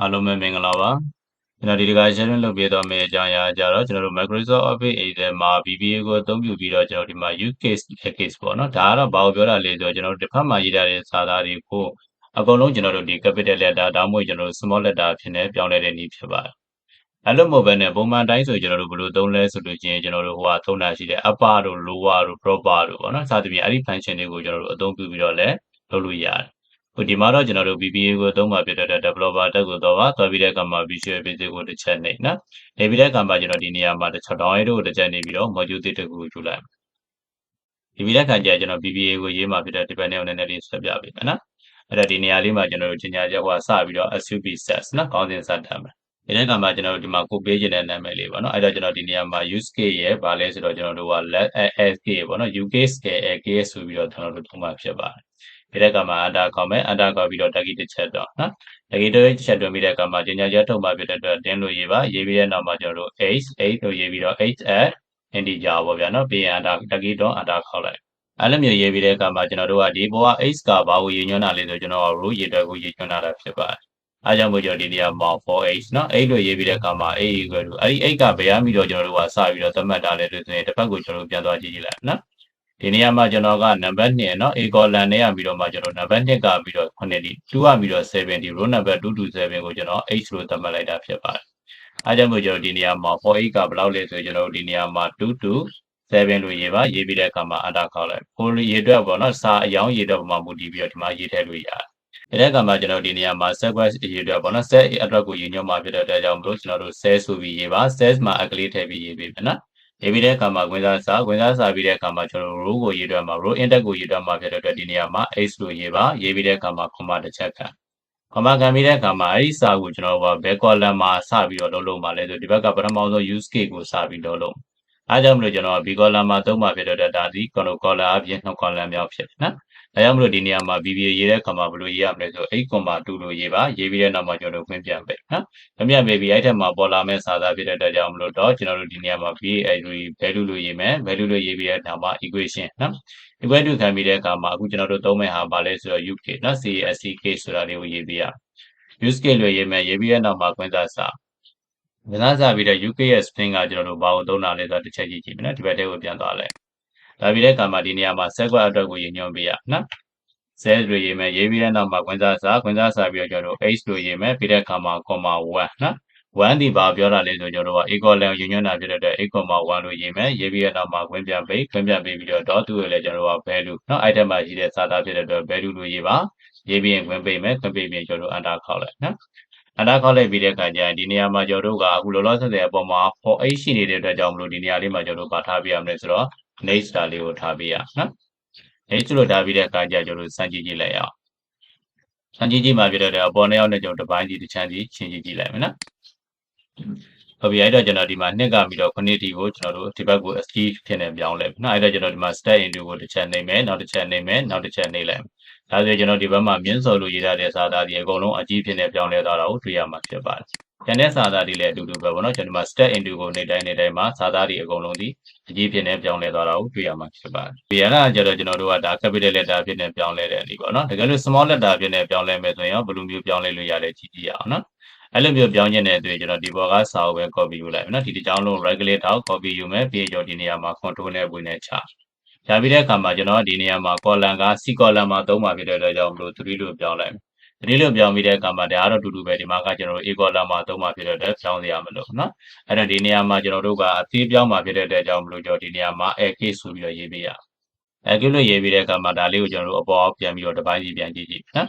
အားလုံးပဲမင်္ဂလာပါကျွန်တော်ဒီတစ်ခါ sharing လုပ်ပေးသွားမယ့်အကြောင်းအရာကြတော့ကျွန်တော်တို့ Microsoft Office Excel မှာ VBA ကိုအသုံးပြုပြီးတော့ကျွန်တော်ဒီမှာ Ucase Lcase ပေါ့နော်ဒါကတော့ဘာကိုပြောတာလဲဆိုတော့ကျွန်တော်တို့တစ်ဖက်မှာရေးထားတဲ့စာသားတွေကိုအကုန်လုံးကျွန်တော်တို့ဒီ capital letter ဒါမှမဟုတ်ကျွန်တော်တို့ small letter ဖြစ်နေပြောင်းလဲတဲ့နည်းဖြစ်ပါတယ်အဲ့လိုမဟုတ်ဘဲနဲ့ပုံမှန်တိုင်းဆိုကျွန်တော်တို့ဘယ်လိုသုံးလဲဆိုလို့ချင်းကျွန်တော်တို့ဟိုဟာသုံးတာရှိတယ် upper တို့ lower တို့ proper တို့ပေါ့နော်စသဖြင့်အဲ့ဒီ function တွေကိုကျွန်တော်တို့အသုံးပြုပြီးတော့လည်းလုပ်လို့ရတယ်ဟိုဒီမှာတော့ကျွန်တော်တို့ VBA ကိုသုံးပါဖြစ်တဲ့ developer တက်ကိုတော့ပါသွားပြီးတဲ့အခါမှာ Visual Basic ကိုတစ်ချက်နေနော်နေပြီးတဲ့အခါမှာကျွန်တော်ဒီနေရာမှာတစ်ချက် down arrow ကိုတစ်ချက်နေပြီးတော့ module တစ်ခုကိုယူလိုက်ဒီပြီးတဲ့အခါကျကျွန်တော် VBA ကိုရေးမှာဖြစ်တဲ့ dependent ကိုနည်းနည်းလေးဆက်ပြပေးမယ်နော်အဲ့တော့ဒီနေရာလေးမှာကျွန်တော်တို့ချင်းညာချက်ဟိုစပြီးတော့ SUB sets နော်ကောင်းစဉ်စတက်မယ်ဒီတဲ့အခါမှာကျွန်တော်တို့ဒီမှာကိုပေးခြင်းတဲ့နာမည်လေးပေါ့နော်အဲ့တော့ကျွန်တော်ဒီနေရာမှာ use case ရဲ့ဗာလဲဆိုတော့ကျွန်တော်တို့က LK ပေါ့နော် Ucase Lcase ဆိုပြီးတော့ကျွန်တော်တို့သုံးမှာဖြစ်ပါတယ်ဒီတဲ့ကမှာ under ခေါ်မယ် under ခေါ်ပြီးတော့ tag တစ်ချက်တော့နော် tag တစ်ချက်တွင်ပြီးတဲ့အခါမှာကျညာချက်ထုတ်မှာဖြစ်တဲ့အတွက်တင်းလို့ရေးပါရေးပြီးတဲ့နောက်မှာကျွန်တော်တို့ 8 လို့ရေးပြီးတော့ 8 at integer ပေါ့ဗျာနော်ပြီးရင် under tag တော့ under ခေါက်လိုက်အဲ့လိုမျိုးရေးပြီးတဲ့အခါမှာကျွန်တော်တို့ကဒီဘောက x ကဘာကိုရေးညွှန်းတာလဲဆိုကျွန်တော်က row ရေးအတွက်ကိုရေးညွှန်းတာဖြစ်ပါတယ်အားကြောင့်မို့ကျွန်တော်ဒီနေရာမှာ for8 နော်8လို့ရေးပြီးတဲ့အခါမှာ a equal to အဲ့ဒီ8ကဘယ်ရပြီးတော့ကျွန်တော်တို့ကစပြီးတော့သတ်မှတ်တာလဲဆိုရင်တစ်ဖက်ကိုကျွန်တော်တို့ပြန်သွားကြည့်ကြည့်လိုက်နော်ဒီနေရာမှာကျွန်တော်ကနံပါတ်2เนาะ A column နဲ့ရပြီးတော့မှကျွန်တော်နံပါတ်2ကပြီးတော့9ဒီ2ကပြီးတော့7ဒီ row number 2 to 7ကိုကျွန်တော် h လို့သတ်မှတ်လိုက်တာဖြစ်ပါတယ်။အားကြောင့်မို့ကျွန်တော်ဒီနေရာမှာ for h ကဘယ်လောက်လဲဆိုကျွန်တော်ဒီနေရာမှာ2 to 7လို့ရေးပါရေးပြီးတဲ့အခါမှာ enter ခေါက်လိုက်။ ကိုရေးအတွက်ပေါ့နော်စာအယောင်းရေးအတွက်ပုံမှန်မူတည်ပြီးတော့ဒီမှာရေးထည့်လို့ရတယ်။ဒီတဲ့အခါမှာကျွန်တော်ဒီနေရာမှာ sequence ရေးအတွက်ပေါ့နော် set အတွက်ကိုရေးညွှန်းမှာဖြစ်တဲ့အတွက်ကြောင့်မလို့ကျွန်တော်တို့ set ဆိုပြီးရေးပါ set မှာအကလေးထည့်ပြီးရေးပေးမယ်နော်။ရေးပြီးတဲ့အခါမှာဝင်စားစာပြီးတဲ့အခါမှာကျွန်တော် row ကိုရေးတွက်မှာ row index ကိုရေးတွက်မှာဖြစ်တဲ့အတွက်ဒီနေရာမှာ h လို့ရေးပါရေးပြီးတဲ့အခါမှာ comma တစ်ချက်ခံcomma ခံပြီးတဲ့အခါမှာအဲ့ဒီစာကိုကျွန်တော်ဘယ် column မှာစပြီးတော့လုပ်မှာလဲဆိုဒီဘက်ကပထမဆုံး use case ကိုစပြီးလုပ်အားကြောင့်မလို့ကျွန်တော် b column မှာသုံးမှာဖြစ်တဲ့အတွက်ဒါဒီ column အပြင်2 column မြောက်ဖြစ်နော်ဒါကြောင့်မလို့ဒီနေရာမှာ VBA ရေးတဲ့အခါမှာဘယ်လိုရေးရမလဲဆို 8,2 လို့ရေးပါရေးပြီးတဲ့နောက်မှာကျွန်တော်တို့ဝင်ပြန်ပေးနော်ဝင်ပြန်ပေးပြီးအဲ့ထက်မှာပေါ်လာမယ့်စာသားဖြစ်တဲ့အတွက်ကြောင့်မလို့တော့ကျွန်တော်တို့ဒီနေရာမှာ VBA value လို့ရေးမယ် value လို့ရေးပြီးတဲ့နောက်မှာ equation နော် equal to ခံပြီးတဲ့အခါမှာအခုကျွန်တော်တို့သုံးမယ့်ဟာဘာလဲဆိုတော့ UK နော် CSC case ဆိုတာလေးကိုရေးပေးရ use case လို့ရေးမယ်ရေးပြီးတဲ့နောက်မှာခွင့်စားစာခွင့်စားစာပြီးတဲ့ UK ရဲ့ string ကကျွန်တော်တို့ဘာကိုသုံးတာလဲဆိုတော့တစ်ချက်ကြည့်ကြည့်မယ်နော်ဒီဘက်ထဲကိုပြန်သွားလိုက်ဒါပြီးတဲ့အခါမှာဒီနေရာမှာ sequence အတွက်ကိုရေးညွှန်းပေးရနော် set လို့ရေးမယ်ရေးပြီးတဲ့နောက်မှာခွင့်စားစာပြီးတော့ကျွန်တော်တို့ h လို့ရေးမယ်ပြီးတဲ့အခါမှာ comma 1နော်1ဒီဘာပြောတာလဲဆိုကျွန်တော်တို့က equal နဲ့ယူညွှန်းတာဖြစ်တဲ့အတွက် 8,1 လို့ရေးမယ်ရေးပြီးတဲ့နောက်မှာခွင့်ပြန်ပေးပြီးတော့ dot 2ကိုလည်းကျွန်တော်တို့က value နော်အဲ့ထက်မှာရှိတဲ့စာသားဖြစ်တဲ့အတွက် value လို့ရေးပါရေးပြီးရင်ခွင့်ပေးမယ်ခွင့်ပေးပြီးကျွန်တော်တို့ enter ခေါက်လိုက်နော် enter ခေါက်လိုက်ပြီးတဲ့အခါကျရင်ဒီနေရာမှာကျွန်တော်တို့ကအခုလောလောဆယ်အပေါ်မှာ for h ရှိနေတဲ့အတွက်ကြောင့်မလို့ဒီနေရာလေးမှာကျွန်တော်တို့ထားပေးရမယ်ဆိုတော့ next star လေးကိုထားပေးရနော် h လို့ထားပြီးတဲ့အခါကျကျွန်တော်တို့စမ်းကြည့်ကြည့်လိုက်အောင်စမ်းကြည့်ကြည့်မှပြတဲ့အတွက်အပေါ်နဲ့အောက်နဲ့ကျွန်တော်တစ်ပိုင်းစီတစ်ချမ်းစီချင်းကြည့်ကြည့်လိုက်မယ်နော်ဟုတ်ပြီအဲ့တော့ကျွန်တော်ဒီမှာ2ကပြီးတော့9တီကိုကျွန်တော်တို့ဒီဘက်ကို achieve ဖြစ်နေပြောင်းလဲနော်အဲ့တော့ကျွန်တော်ဒီမှာ step into ကိုတစ်ချက်နှိပ်မယ်နောက်တစ်ချက်နှိပ်မယ်နောက်တစ်ချက်နှိပ်လိုက်ဒါဆိုရင်ကျွန်တော်ဒီဘက်မှာမြင်းစော်လို့ရေးထားတဲ့စာသားတွေအကုန်လုံးအကြီးဖြစ်နေပြောင်းလဲသွားတာကိုတွေ့ရမှာဖြစ်ပါတယ်ကျန်တဲ့စာသားတွေလည်းအတူတူပဲပေါ့နော်ကျွန်တော်ဒီမှာ step into ကိုနှိပ်တိုင်းမှာစာသားတွေအကုန်လုံးဒီအကြီးဖြစ်နေပြောင်းလဲသွားတာကိုတွေ့ရမှာဖြစ်ပါတယ်ဒီအဲ့ဒါကျတော့ကျွန်တော်တို့ကဒါ capital letter ဖြစ်နေပြောင်းလဲတဲ့အနေပေါ့နော်တကယ်လို့ small letter ဖြစ်နေပြောင်းလဲမယ်ဆိုရင်ရောဘယ်လိုမျိုးပြောင်းလဲလို့ရလဲကြည့်ကြည့်ရအောင်နော်အဲ့လိုမျိုးပြောင်းခြင်းတဲ့အတွက်ကျွန်တော်ဒီဘောကစာအုပ်ပဲ copy ယူလိုက်မယ်နော်ဒီတစ်ကြောင်းလုံး right click ထောက် copy ယူမယ်ပြီးတော့ဒီနေရာမှာ control နဲ့ဝင်နဲ့ချရပြီးတဲ့အခါမှာကျွန်တော်ဒီနေရာမှာ column က C column မှာသုံးပါဖြစ်တဲ့အတွက်ကြောင့်မလို့3လို့ပြောင်းလိုက်မယ်3လို့ပြောင်းပြီးတဲ့အခါမှာဒါကတော့တူတူပဲဒီမှာကကျွန်တော်တို့ A column မှာသုံးပါဖြစ်တဲ့အတွက်ပြောင်းစရာမလိုနော်အဲ့တော့ဒီနေရာမှာကျွန်တော်တို့ကအသေးပြောင်းပါဖြစ်တဲ့အတွက်ကြောင့်မလို့ကျွန်တော်ဒီနေရာမှာ Lcase ဆိုပြီးတော့ရေးပေးရLcase လို့ရေးပြီးတဲ့အခါမှာဒါလေးကိုကျွန်တော်တို့အပေါ်ပြန်ပြီးတော့တစ်ပိုင်းစီပြန်ကြည့်ကြည့်နော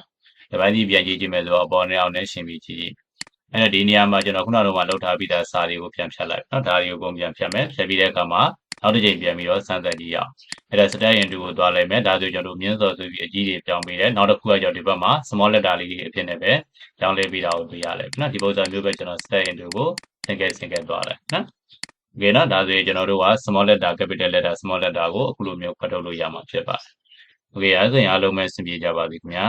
်တစ်ပိုင်းစီပြန်ကြည့်ကြည့်မယ်ဆိုတော့အပေါ်နဲ့အောက်နဲ့ရှင်းပြီးကြည့်ကြည့်အဲ့တော့ဒီနေရာမှာကျွန်တော်ခုနကတော့လောက်ထားပြီးသားစာတွေကိုပြန်ဖြတ်လိုက်နော်ဒါတွေကိုပုံပြန်ဖြတ်မယ်ဖြတ်ပြီးတဲ့အခါမှာနောက်တစ်ချိန်ပြန်ပြီးတော့စမ်းသပ်ကြည့်ရအောင်အဲ့ဒါ step into ကိုသွားလိုက်မယ်ဒါဆိုကျွန်တော်တို့မြင်းစော်ဆိုပြီးအကြီးတွေပြောင်းပေးတယ်နောက်တစ်ခုကကျွန်တော်ဒီဘက်မှာ small letter လေးတွေအဖြစ်နဲ့ပဲပြောင်းလဲပြီးတာကိုတွေ့ရလိုက်နော်ဒီပုံစံမျိုးပဲကျွန်တော် step into ကိုsingle သွားလိုက်နော်โอเคနော်ဒါဆိုရင်ကျွန်တော်တို့က small letter capital letter small letter ကိုအခုလိုမျိုးဖတ်ထုတ်လို့ရမှာဖြစ်ပါတယ်โอเคအဲ့ဒါဆိုရင်အားလုံးပဲအဆင်ပြေကြပါပြီခင်ဗျာ